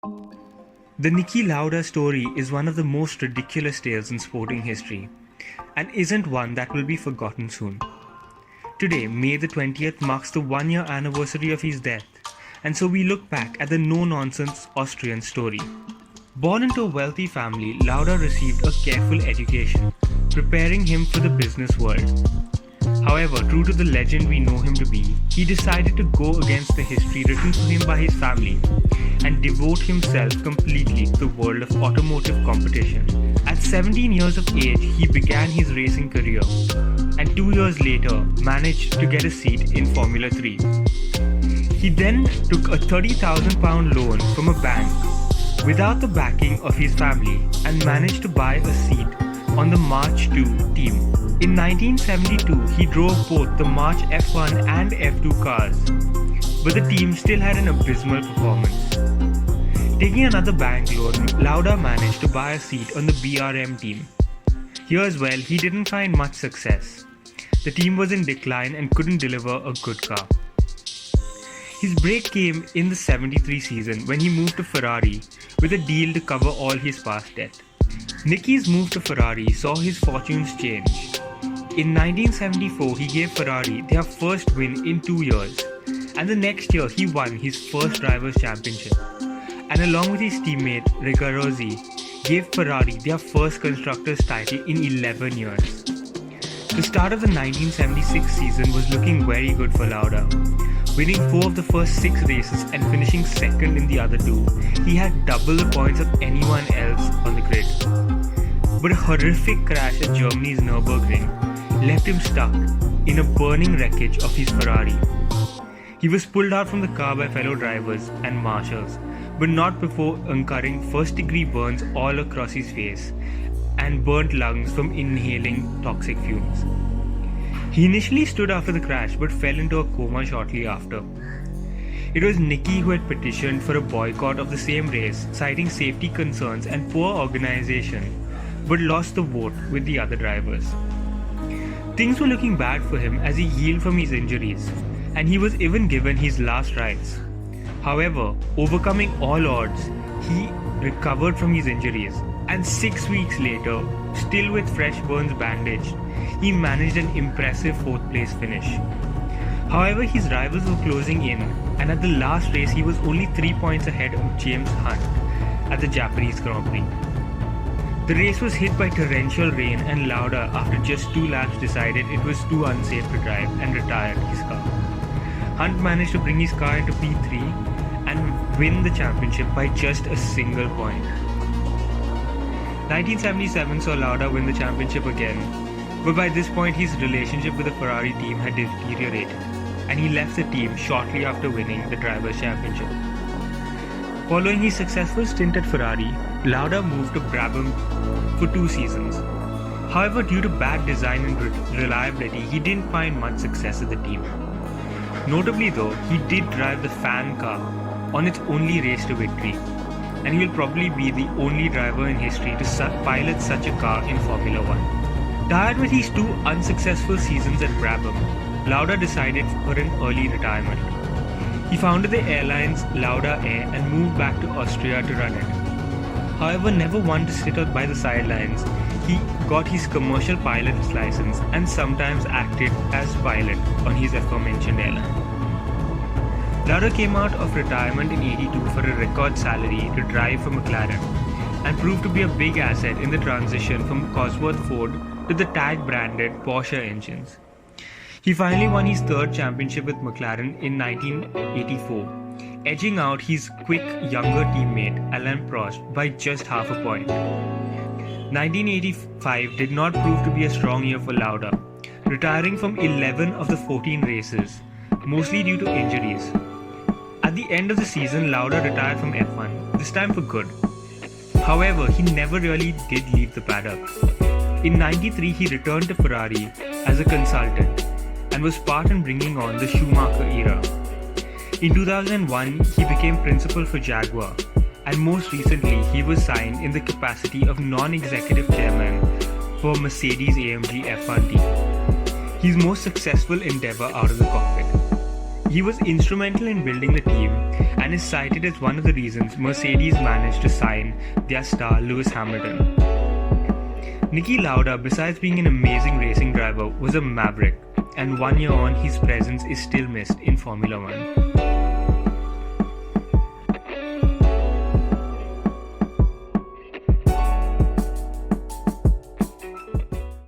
The Niki Lauda story is one of the most ridiculous tales in sporting history, and isn't one that will be forgotten soon. Today, May the 20th, marks the 1 year anniversary of his death, and so we look back at the no nonsense Austrian story. Born into a wealthy family, Lauda received a careful education, preparing him for the business world. However, true to the legend we know him to be, he decided to go against the history written for him by his family and devote himself completely to the world of automotive competition. At 17 years of age, he began his racing career and 2 years later managed to get a seat in Formula 3. He then took a £30,000 loan from a bank without the backing of his family and managed to buy a seat on the March 2 team. In 1972, he drove both the March F1 and F2 cars, but the team still had an abysmal performance. Taking another bank loan, Lauda managed to buy a seat on the BRM team. Here as well, he didn't find much success. The team was in decline and couldn't deliver a good car. His break came in the 73 season when he moved to Ferrari with a deal to cover all his past debt. Niki's move to Ferrari saw his fortunes change. In 1974, he gave Ferrari their first win in 2 years, and the next year he won his first Drivers' Championship, and along with his teammate Rigarozzi, gave Ferrari their first Constructors' title in 11 years. The start of the 1976 season was looking very good for Lauda. Winning 4 of the first 6 races and finishing second in the other 2, he had double the points of anyone else on the grid. But a horrific crash at Germany's Nürburgring left him stuck in a burning wreckage of his Ferrari. He was pulled out from the car by fellow drivers and marshals, but not before incurring first-degree burns all across his face and burnt lungs from inhaling toxic fumes. He initially stood after the crash but fell into a coma shortly after. It was Niki who had petitioned for a boycott of the same race, citing safety concerns and poor organization, but lost the vote with the other drivers. Things were looking bad for him as he healed from his injuries, and he was even given his last rites. However, overcoming all odds, he recovered from his injuries, and 6 weeks later, still with fresh burns bandaged, he managed an impressive 4th place finish. However, his rivals were closing in, and at the last race he was only 3 points ahead of James Hunt at the Japanese Grand Prix. The race was hit by torrential rain, and Lauda, after just 2 laps, decided it was too unsafe to drive and retired his car. Hunt managed to bring his car into P3 and win the championship by just a single point. 1977 saw Lauda win the championship again, but by this point his relationship with the Ferrari team had deteriorated, and he left the team shortly after winning the Drivers' Championship. Following his successful stint at Ferrari, Lauda moved to Brabham for 2 seasons. However, due to bad design and reliability, he didn't find much success at the team. Notably though, he did drive the Fan car on its only race to victory, and he will probably be the only driver in history to pilot such a car in Formula 1. Tired with his 2 unsuccessful seasons at Brabham, Lauda decided for an early retirement. He founded the airlines Lauda Air and moved back to Austria to run it. However, never one to sit by the sidelines, he got his commercial pilot's license and sometimes acted as pilot on his aforementioned airline. Lauda came out of retirement in '82 for a record salary to drive for McLaren and proved to be a big asset in the transition from Cosworth Ford to the tag-branded Porsche engines. He finally won his 3rd championship with McLaren in 1984, edging out his quick younger teammate Alain Prost by just half a point. 1985 did not prove to be a strong year for Lauda, retiring from 11 of the 14 races, mostly due to injuries. At the end of the season, Lauda retired from F1, this time for good. However, he never really did leave the paddock. In '93, he returned to Ferrari as a consultant and was part in bringing on the Schumacher era. In 2001, he became principal for Jaguar, and most recently, he was signed in the capacity of non-executive chairman for Mercedes-AMG F1 team, his most successful endeavor out of the cockpit. He was instrumental in building the team and is cited as one of the reasons Mercedes managed to sign their star Lewis Hamilton. Niki Lauda, besides being an amazing racing driver, was a maverick, and 1 year on, his presence is still missed in Formula One.